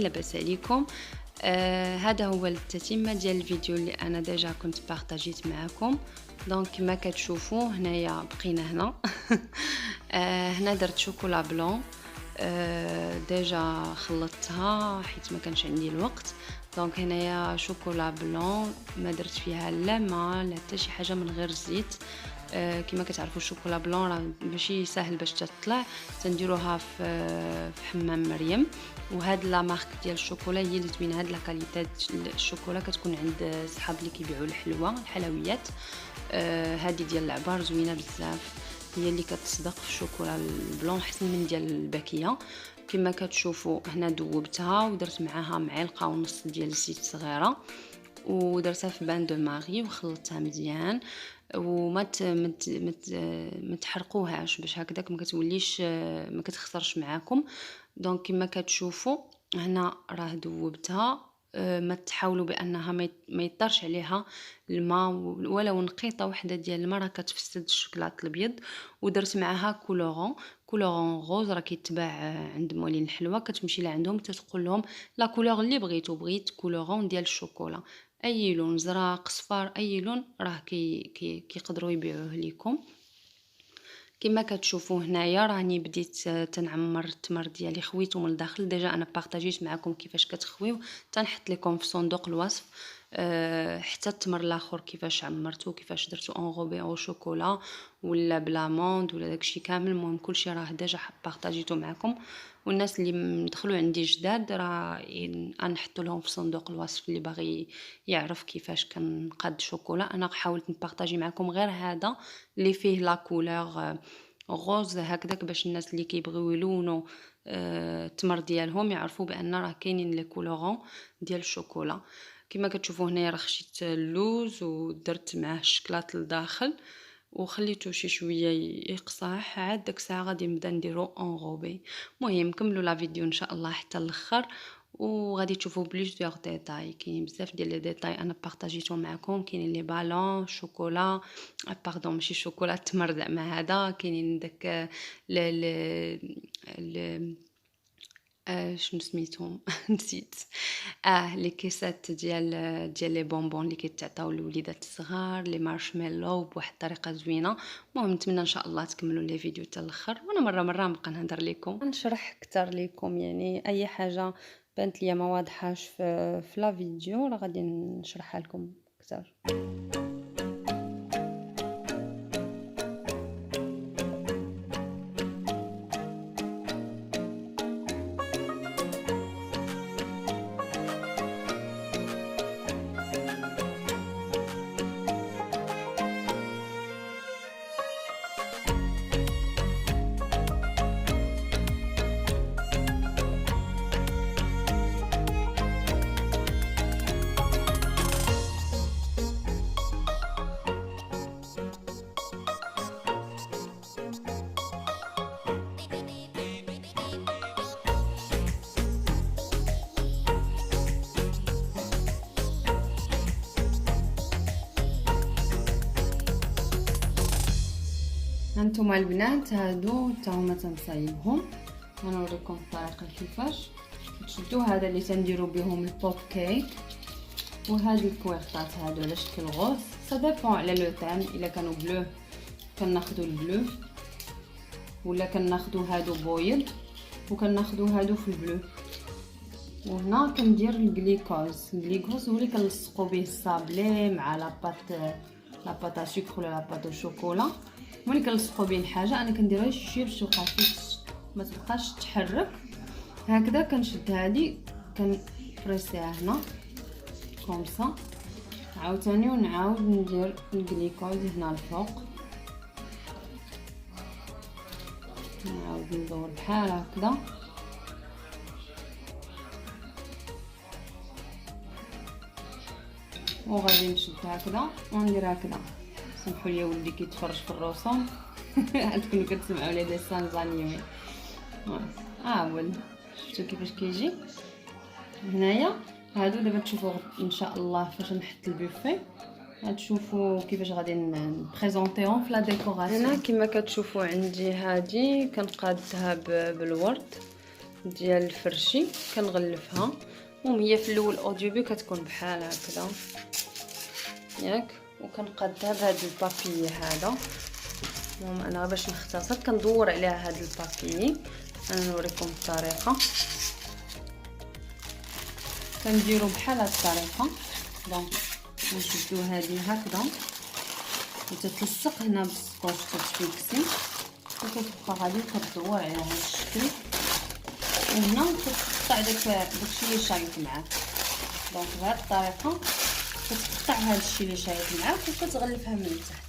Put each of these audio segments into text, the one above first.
لاباس عليكم. هذا هو التتمه ديال الفيديو اللي انا ديجا كنت بارطاجيت معكم. دونك كما كتشوفوا هنايا بقينا هنا. هنا درت شوكولا بلون. ديجا خلطتها حيت ما كانش عندي الوقت. دونك هنايا شوكولا بلون ما درت فيها لا ما لا حتى شي حاجه من غير الزيت. كما كتعرفوا الشوكولا بلون راه ماشي ساهل باش تطلع، تنديروها في حمام مريم. وهاد لا مارك ديال الشوكولا هي اللي زوينه، هاد لا كاليتي الشوكولا كتكون عند صحاب اللي كيبيعوا الحلويات. هادي ديال العبار زوينه بزاف، هي اللي كتصدق في الشوكولا البلون احسن من ديال الباكيه. كما كتشوفوا هنا دوبتها ودرت معاها معلقه ونص ديال الزيت صغيره، ودرتها في بان دو ماري وخلطتها مزيان. وما ما تحرقوهاش باش هكذاك ما كتوليش ما كتخسرش معاكم. دونك كما كتشوفوا هنا راه دوبتها. ما تحاولوا بانها ما يطرش عليها الماء، ولو نقيطه واحده ديال الماء راه كتفسد الشوكولات الابيض. ودرت معاها كولورون غوز راه كيتباع عند مولين الحلوى، كتمشي لعندهم تتقول لهم لا كولور اللي بغيت كولورون ديال الشوكولا، اي لون زرق صفار اي لون راه كيقدروا يبيعوه لكم. كما كتشوفوا هنايا راني بديت تنعمر التمر ديالي، خويته من الداخل. ديجا انا بارطاجيت معكم كيفاش كتخويو، تنحط لكم في صندوق الوصف حتى التمر الاخر كيفاش عمرته كيفاش درتو انغوبي او شوكولا ولا بلاموند ولا داكشي كامل. المهم كلشي راه ديجا بارطاجيته معكم. والناس اللي مدخلوا عندي جداد راه نحط لهم في صندوق الوصف اللي باغي يعرف كيفاش كنقاد شوكولا. انا حاولت نبارطاجي معكم غير هذا اللي فيه لا كولور غوز هكذاك باش الناس اللي كيبغيو يلونوا التمر ديالهم يعرفوا بان راه كاينين لي كولورون ديال الشوكولا. كما كتشوفوا هنايا راه خشيت اللوز ودرت معاه الشكلاط لداخل وخليته شي شويه يقصح، عاد داك الساعه غادي نبدا نديرو انغوبي. المهم كملوا لا فيديو ان شاء الله حتى الاخر وغادي تشوفوا بليزيور ديتاي. كاين بزاف ديال لي ديتاي انا بارطاجيتهم معكم. كاينين لي بالون شوكولا باردون ماشي شوكولا التمر زعما هذا، كاينين داك ل شنو سميتهم نسيت. لي كيسات ديال لي بونبون اللي كيتعطاو للوليدات الصغار، لي مارشميلو بواحد الطريقه زوينه. المهم نتمنى ان شاء الله تكملوا لي فيديو حتى الاخر، وانا مره نبقى نهضر لكم نشرح اكثر لكم. يعني اي حاجه بانت ليا ما واضحاش في لا فيديو راه غادي نشرحها لكم اكثر. هانتوما البنات هادو تا هما تنصايبهم. غنوريكم الطريقه كيفاش تشدوا. هذا اللي تنديروا بهم البوب كيك، وهاد الكويرطات هادو على شكل غوز. سا ديبون على لو تان، الا كانوا بلو كناخذوا البلو، ولا كناخذوا هادو بويض، وكناخذوا هادو في البلو. وهنا كندير الغليكوز هو اللي كنلصقوا به الصابلي مع لاباط سكر ولا لاباط شوكولا، ملي كنلصقوا به الحاجه. انا كنديرها شي باش خفيف ما تبقاش تحرك. هكذا كنشد هذه كنفريسيها هنا كومسا، عاوتاني ونعاود ندير الغليكوز هنا الفوق، نعاود ندور بحال هكذا. وغادي نشد هكذا وندير هكذا. سمحوا لي ولدي كيتفرج في الرسوم عندكم كتسمعوا لي ديسان زانيمي. هو شفتوا كيفاش كيجي هنايا. هادو دابا تشوفوا ان شاء الله فاش نحط البوفي غتشوفوا كيفاش غادي نبريزونطيهم في لا ديكوراسيون. هنا كما كتشوفوا عندي هادي كنقادها بالورد ديال الفرشي كنغلفها. المهم هي في الاول او ديبي كتكون بحال هكذا ياك، وكنقادها بهذا البابي هذا. المهم انا باش نختصر كندور عليها هذا البابي. انا نوريكم الطريقه. كنديروا بحال هاد الطريقه. دونك نشدو هذه هكذا وتتلصق هنا بالسكوتش كتفيكسي، وكتبقى غادي كدور على هذا الشكل، وهنا كتقطع داكشي اللي شايط معاك. دونك بهذه الطريقه كتقطع هذا الشيء اللي شايط معاك وكتغلفها من تحت.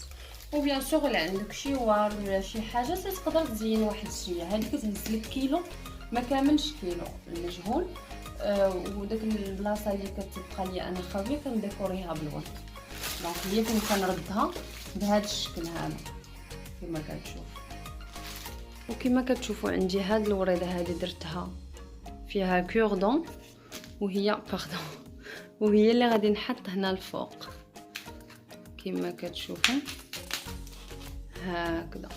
وبيان سور الا عندك شي وار ولا شي حاجه تقدر تزين واحد الشويه. هذه كتهز لك كيلو ما كاملش كيلو المجهول. وداك البلاصه اللي كتبقى لي انا خاويه كنديكوريها بالورد. دونك هي فين كنردها بهذا الشكل هذا كما كتشوف. وكما كتشوفوا عندي هاد الوريده هذه درتها فيها كوردون، وهي اللي غادي نحط هنا الفوق كما كتشوفوا هكذا.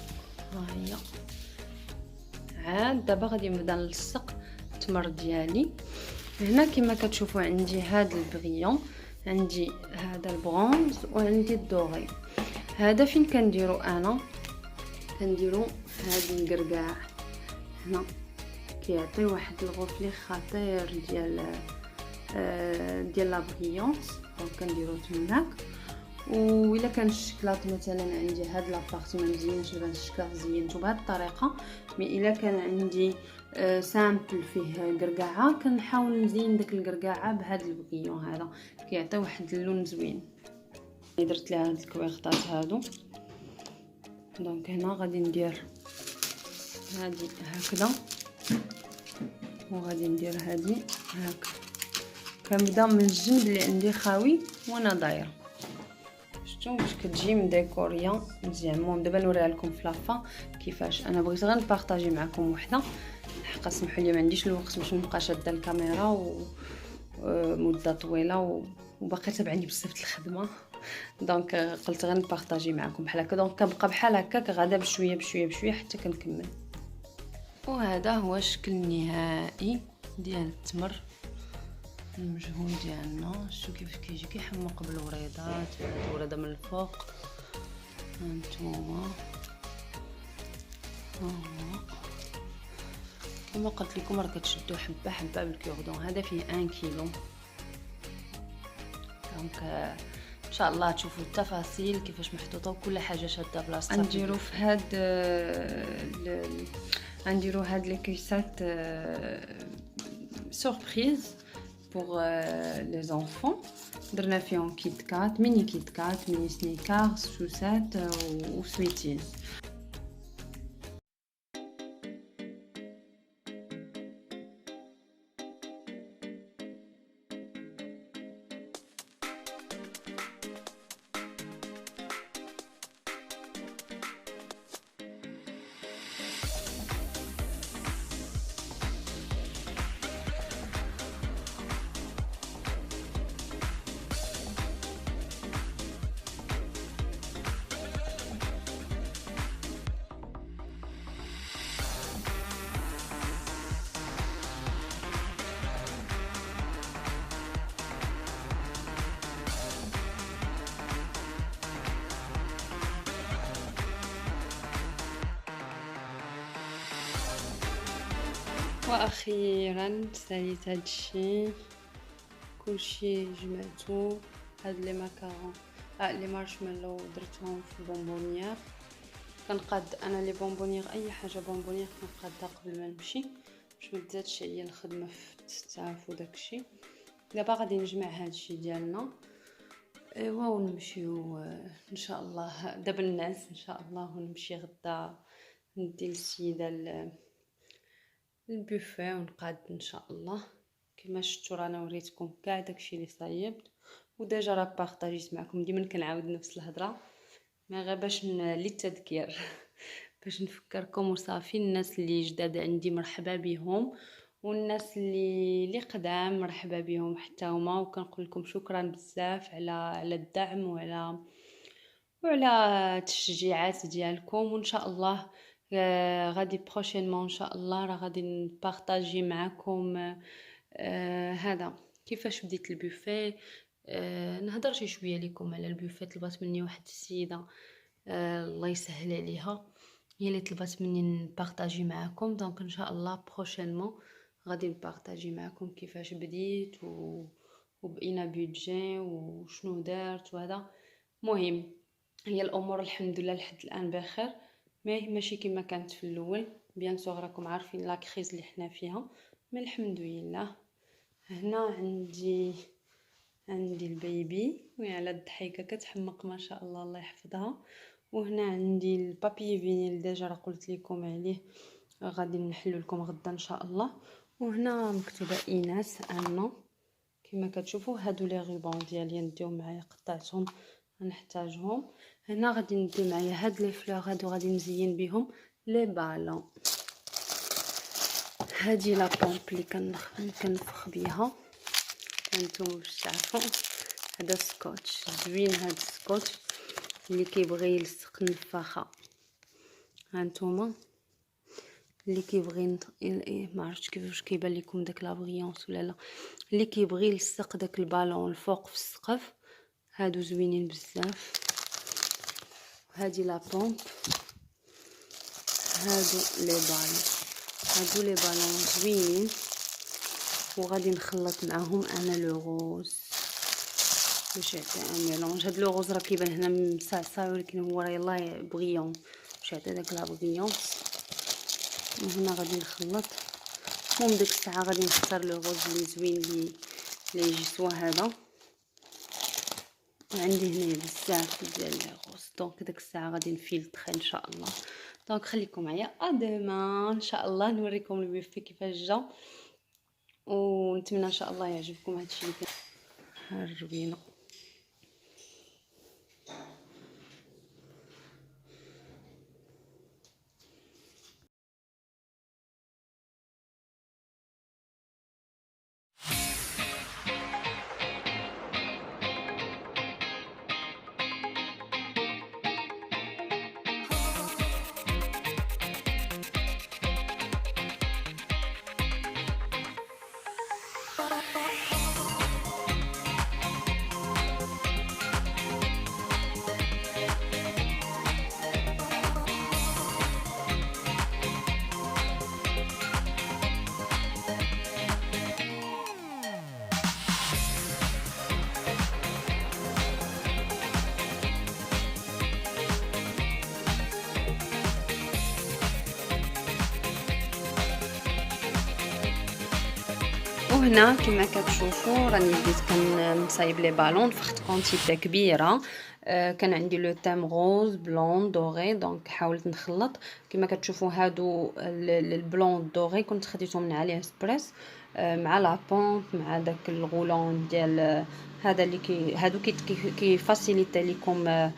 ها هي عاد دابا غادي نبدا نلصق التمر ديالي. هنا كما كتشوفوا عندي هاد البغيون، عندي هذا البرونز وعندي الدوري. هذا فين كنديرو انا كنديرو هاد القرقاع هنا، كيعطي واحد الغوفلي خطير ديال لا بريونس. دونك كنديرو تماك. وإلا كان الشكلاط مثلا عندي هاد لابارتي ما مزيانش بهاد الشكلاط زينته بهاد الطريقه، مي الا كان عندي سامبل فيه قرقاعه كنحاول نزين داك القرقاعه بهاد البغيون هذا، كيعطي واحد اللون زوين. درت لها هاد الكويغطات هادو. دونك هنا غادي ندير هادي هكذا، وغادي ندير هادي هكا. كنبدا من الجنب اللي عندي خاوي وانا دايره شفتوا باش كتجي مديكوريه مزيان. المهم دابا نوريها لكم في لافا كيفاش. انا بغيت غير نبارطاجي معكم وحده، حقا سمحوا لي ما عنديش الوقت باش نبقى شاده الكاميرا مده طويله وباقي تبعني بزاف الخدمه. دونك قلت غير نبارطاجي معكم بحال هكا. دونك كنبقى بحال هكاك غادا بشويه بشويه بشويه حتى كنكمل. وهذا هو الشكل النهائي ديال التمر المجهول ديالنا. شوفوا كيف كيجي كيحمق بالوريضات، الوريضه من الفوق هانتوما. كما قلت لكم راه كتشدوا حبه حبه بالكوردون. هذا فيه 1 كيلو. دونك ان شاء الله تشوفوا التفاصيل كيفاش محطوطه وكل حاجه شاده بلاصتها. نديروا في هاد لي كيسات سوربريز بور لي زونفون. درنا فيهم كيت كات، ميني كيت كات، ميني سنيكرز، شوسات وسويتيز. واخيرا ساليت هادشي كلشي جمعتو. هاد لي ماكارون لي مارشميلو درتهم في بونبونيير. كنقاد انا لي بونبونيير اي حاجه بونبونيير كنقادها قبل ما نمشي باش ما تزادش عليا الخدمه في التستاف وداكشي. دابا غادي نجمع هادشي ديالنا ايوا ونمشيو ان شاء الله دابا الناس ان شاء الله، ونمشي غدا ندي للسيده البوفيه ونقاد ان شاء الله. كما شفتوا رانا وريتكم كاع داكشي اللي صايبت وديجا راه بارطاجيت معكم. ديما كنعاود نفس الهضره ما غير باش للتذكير باش نفكركم وصافي. الناس اللي جداد عندي مرحبا بهم، والناس اللي قدام مرحبا بهم حتى هما. وكنقول لكم شكرا بزاف على الدعم وعلى التشجيعات ديالكم. وان شاء الله غادي بروشينمون ان شاء الله راه غادي نبارطاجي معكم هذا كيفاش بديت البوفيه. نهضر شويه لكم على البوفيه. طلبات مني واحد السيده الله يسهل عليها، هي اللي طلبات مني نبارطاجي معكم. دونك ان شاء الله بروشينمون غادي نبارطاجي معكم كيفاش بديت وبقينا بيدجي وشنو دارت وهذا. مهم هي الامور الحمد لله لحد الان بخير، ماشي كما كانت في الاول. بيان سور راكم عارفين لا كريز اللي حنا فيها، مي الحمد لله. هنا عندي البيبي وعلى الضحيكه كتحمق ما شاء الله، الله يحفظها. وهنا عندي البابي فينيل ديجا راه قلت لكم عليه، غادي نحلو لكم غدا ان شاء الله. وهنا مكتوبه ايناس انا كما كتشوفوا. هادو لي غيبون ديالي نديهم معايا، قطعتهم نحتاجهم. هنا غادي ندي معايا هاد لي فلور، هادو غادي نزين بهم لي بالون. هادي لا بومب اللي كنفخ بيها، هانتوما باش تعرفوا. هذا سكوتش زوين، هاد السكوتش اللي كيبغي يلصق النفاخه. هانتوما اللي كيبغي ما عرفتش كيفاش كيبان لكم داك لا بريونس ولا لا، اللي كيبغي يلصق داك البالون الفوق في السقف، هادو زوينين بزاف. هادي لا بومب، هادو لي بالون زوينين. وغادي نخلط معاهم انا لو غوز باش يعطي ان ميلونج. هاد لو غوز راه كيبان هنا مصعصع ولكن هو راه يلاه بغيون باش يعطي داك لا بريونس. وهنا غادي نخلط. المهم ديك الساعه غادي نختار لو غوز اللي زوين اللي يجي سوا هذا. وعندي هنا بزاف ديال لي غوز، دونك ديك الساعه غادي نفيلتري ان شاء الله. دونك خليكم معايا ادما ان شاء الله نوريكم البيفي كيفاش جا، ونتمنى ان شاء الله يعجبكم هادشي اللي الروينه. وهنا كما كتشوفوا راني بديت كنصايب لي بالون، فخت كونتيتي كبيره. كان عندي لو تام روز بلون دوري، دونك حاولت نخلط. كما كتشوفوا هادو البلون دوري كنت خديته من علي اكسبريس مع لا بومب مع داك الغولون ديال هذا اللي هادو كيفاسيليتي لكم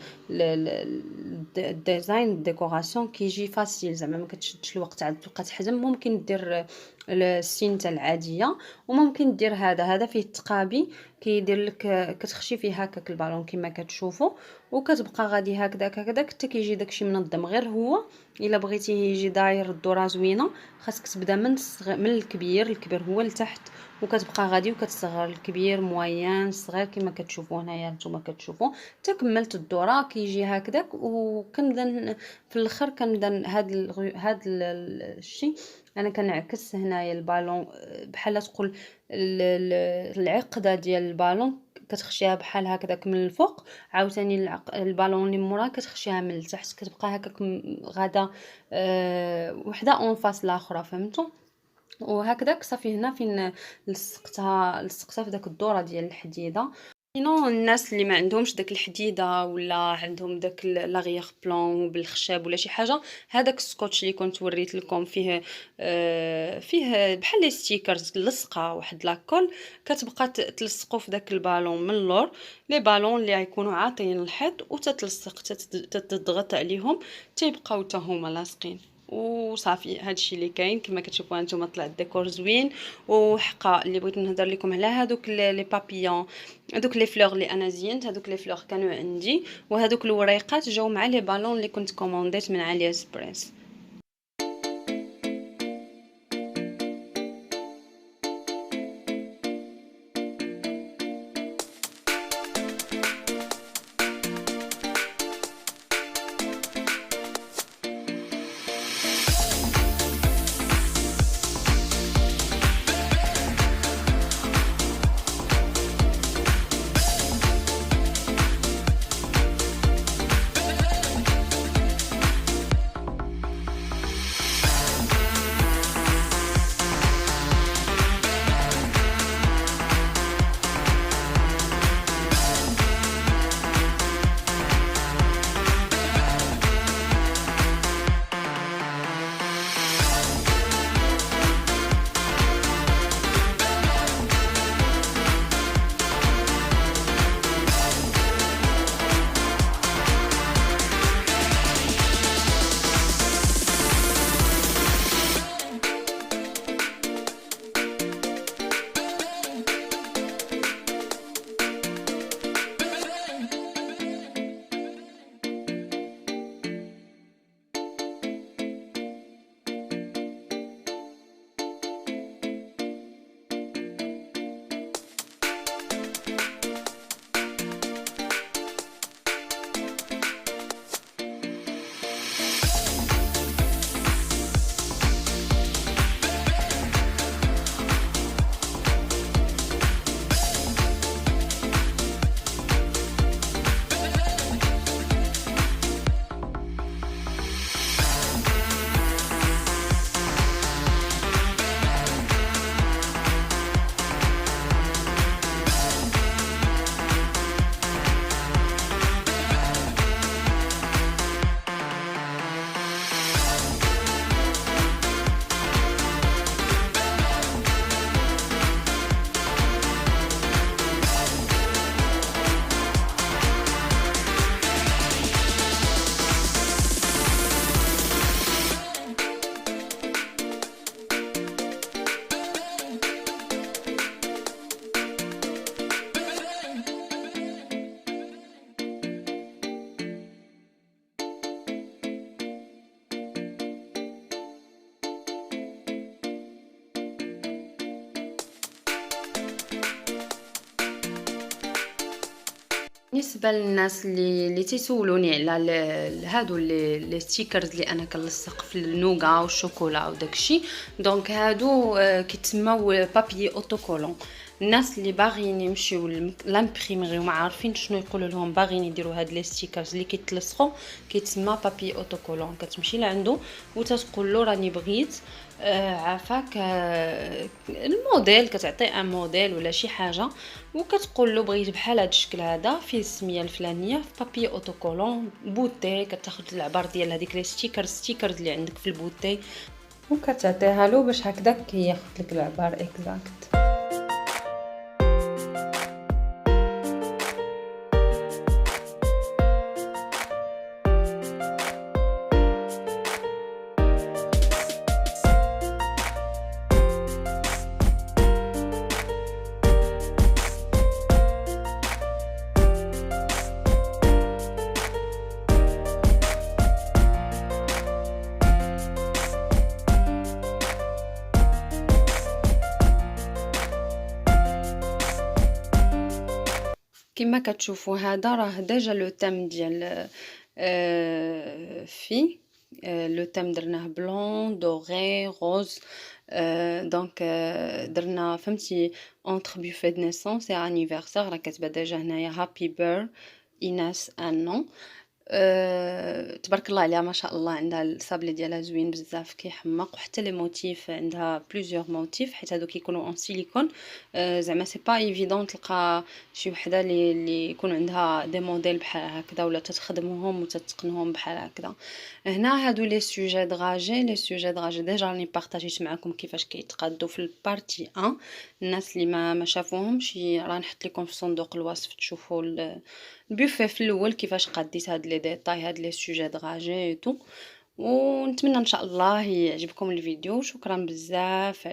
الديزاين الديكوراسيون، كيجي فاسيل زعما ما كتشدش الوقت عاد تبقى تحزم. ممكن دير السينتا العاديه، وممكن دير هذا فيه التقابي كيدير لك كتخشي فيه هكاك البالون كما كتشوفوا، وكتبقى غادي هكذاك حتى كيجي داكشي منظم. غير هو الا بغيتي يجي داير الدوره زوينه خاصك تبدا من الكبير هو لتحت، وكتبقى غادي وكتصغر الكبير موين صغير كما كتشوفوا هنايا نتوما كتشوفوا. حتى كملت الدوره كيجي هكذاك. وكنبدا في الاخر كنبدا هاد الشيء انا كنعكس هنايا البالون بحال تقول العقده ديال البالون كتخشيها بحال هكذاك من الفوق، عاوتاني البالون اللي مورا كتخشيها من التحت، كتبقى هكاك غادا وحده اون فاس الاخرى، فهمتوا؟ وهكذاك صافي. هنا فين لصقتها في داك الدوره ديال الحديده. سينو الناس اللي ما عندهمش داك الحديده ولا عندهم داك لاغيغ بلون بالخشب ولا شي حاجه، هذاك السكوتش اللي كنت وريت لكم فيه بحال لي ستيكرز لصقه واحد لاكول، كتبقى تلصقوا في داك البالون من اللور. لي بالون اللي غيكونوا عاطين الحيط وتتلصق تضغط عليهم تيبقاو حتى هما لاصقين. وصافي هادشي اللي كاين كما كتشوفوا هانتوما. طلع الديكور زوين. وحقا اللي بغيت نهضر لكم على هادوك لي بابيون، هادوك لي فلور اللي انا زينت، هادوك لي فلور كانوا عندي، وهادوك الوريقات جاو مع لي بالون اللي كنت كومونديت من علي اكسبريس. بالنسبة للناس اللي تيسولوني على هادو لي ستيكرز اللي انا كنلصق في النوغا والشوكولا وداكشي، دونك هادو كيتسموا بابي اوتوكولون. الناس اللي باغيين يمشيو لامبريميري وما عارفين شنو يقولوا لهم، باغيين يديروا هاد لي ستيكرز اللي كيتلصقوا، كيتسمى بابي اوتوكولون. كتمشي لعندو وتتقول له راني بغيت عافاك الموديل، كتعطي ان موديل ولا شي حاجه، وكتقول له بغيت بحال هذا الشكل هذا فيه السميه الفلانيه في بابي اوتوكولون بوتي. كتاخذ العبار ديال هذيك لي ستيكرز اللي عندك في البوتي وكتعطيها له باش هكذاك كياخذ لك العبار اكزاكت. كما كتشوفوا هذا راه ديجا لو تام ديال في لو تام درناه بلون دوغي روز. دونك درنا فهمتي اونتر بوفي دو نيسونس اي انيفرسير، راه كتبان ديجا هنايا هابي بير ايناس ان نون. تبارك الله عليها ما شاء الله، عندها الصابلي ديالها زوين بزاف كيحمق، وحتى لي موتيف عندها بليزيور موتيف حيت هادو كيكونوا اون سيليكون. زعما سي با ايفيدون تلقى شي وحده اللي يكون عندها دي موديل بحال هكذا ولا تتخدمهم وتتقنهم بحال هكذا. هنا هادو لي سوجي دراجي، لي سوجي دراجي ديجا راني بارطاجيت معكم كيفاش كيتقادوا في البارتي 1. الناس اللي ما شافوهمش راه نحط لكم في صندوق الوصف تشوفوا البوفيه في الاول كيفاش قديت هاد لي ديتاي هاد لي سوجي دراجي تو. ونتمنى ان شاء الله يعجبكم الفيديو. شكرا بزاف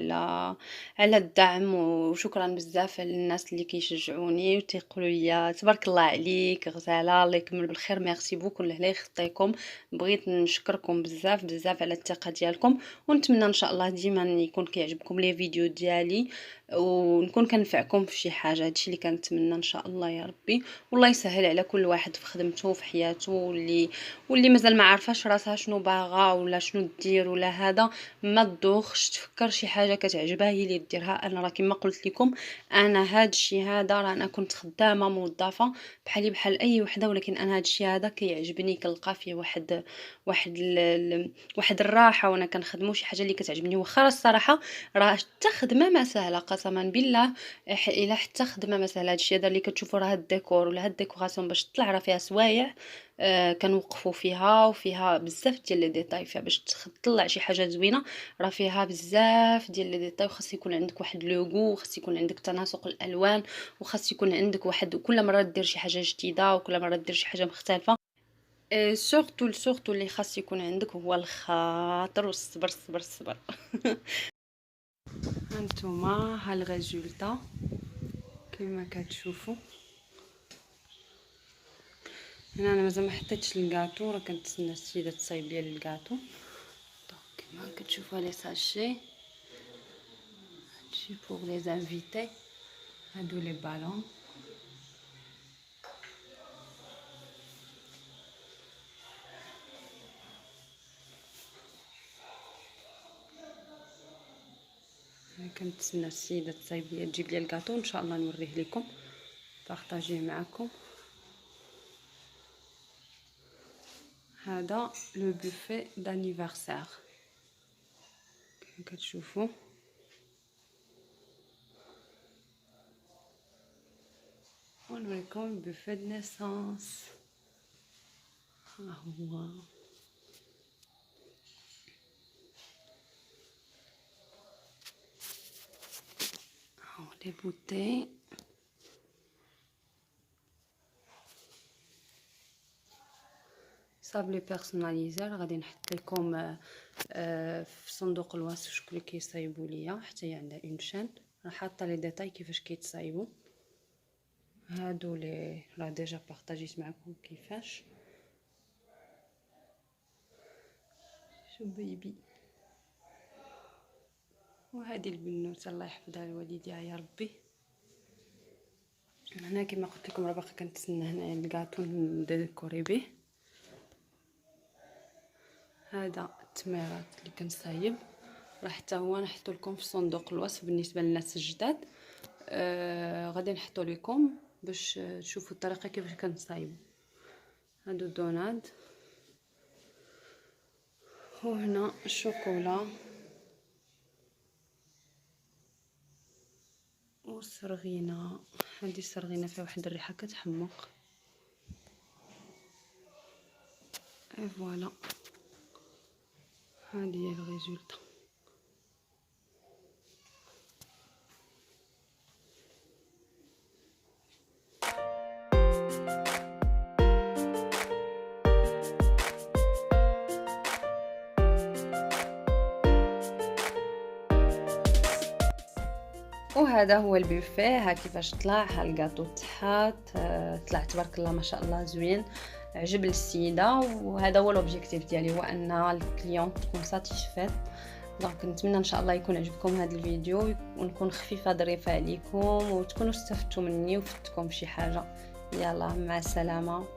على الدعم، وشكرا بزاف على الناس اللي كيشجعوني وتيقولوا لي تبارك الله عليك غزاله، الله يكمل بالخير، ميرسي بوكو، الله يخطيكم. بغيت نشكركم بزاف بزاف على الثقه ديالكم، ونتمنى ان شاء الله ديما يكون كيعجبكم لي فيديو ديالي ونكون كنفعكم في شي حاجه. هادشي اللي كنتمنى ان شاء الله يا ربي. والله يسهل على كل واحد في خدمته وفي حياته، واللي مازال ما عارفاش راسها شنو باغا ولا شنو دير ولا هذا، ما تدوخش تفكر شي حاجه كتعجبها هي اللي ديرها. انا راه كما قلت لكم، انا هاد الشيء هذا راه انا كنت خدامه موظفه بحال اي وحده، ولكن انا هاد الشيء هذا كيعجبني، كنلقى فيه واحد الراحه وانا كنخدمو شي حاجه اللي كتعجبني. واخا الصراحه راه حتى خدمه ما سهله قسما بالله، الا حتى خدمه ما سهله. هادشي هذا اللي كتشوفوا راه الديكور ولا هاد الديكوراسيون باش تطلع راه فيها سوايع، كنوقفوا فيها وفيها بزاف ديال لي ديتاي فيها باش تطلع شي حاجه زوينه. راه فيها بزاف ديال لي ديتاي، وخاص يكون عندك واحد لوغو، وخاص يكون عندك تناسق الالوان، وخاص يكون عندك واحد كل مره دير شي حاجه جديده وكل مره دير شي حاجه مختلفه. سورتو اللي خاص يكون عندك هو الخاطر والصبر الصبر الصبر. هانتوما ها الريزولطا كما كتشوفوا. هنا انا مازال ما حطيتش الكاطو، راه كنتسنى السيده تصايب لي الكاطو. دونك كما كتشوفوا لي ساشي، هادشي بوغ لي انفيتي، هادو لي بالون. كنتسنى السيده تصايب لي تجيب لي الكاطو، ان شاء الله نوريه لكم بارطاجيه معكم. هذا لو بوفي دانيفرسير كما كتشوفوا. ونوريكم البوفي د نيسانس، ها هو. هاو لي بوتي، صابلي بيرسوناليزي غادي نحط لكم في صندوق الوصف شكون اللي كيصايبوا ليا، حتى هي عندها اون شين، راه حاطه لي ديتاي كيفاش كيتصايبوا. هادو لي راه ديجا بارطاجيت معكم كيفاش. شو بيبي، وهذه البنوته الله يحفظها لوالديها يا ربي. هنا كما قلت لكم راه باقي كنتسنى هنايا الكاطو نديكوري به. هذا التميرات اللي كنصايب، راه حتى هو نحطو لكم في صندوق الوصف بالنسبه للناس الجداد. غادي نحطو لكم باش تشوفوا الطريقه كيفاش كنصايب. هادو الدوناد، وهنا الشوكولا والسرغينه. هذه السرغينه فيها واحد الريحه كتحمق. اي فوالا، هذه هي الريزولطا. وهذا هو البوفيه. ها كيفاش طلع، ها الكاطو تحط، طلع تبارك الله ما شاء الله زوين، عجب للسيده. وهذا هو لوبجيكتيف ديالي، هو ان الكليون تكون ساتيسفيت. دونك نتمنى ان شاء الله يكون عجبكم هذا الفيديو، ونكون خفيفه ظريفه عليكم، وتكونوا استفدتوا مني وفدتكم بشي حاجه. يلا مع السلامه.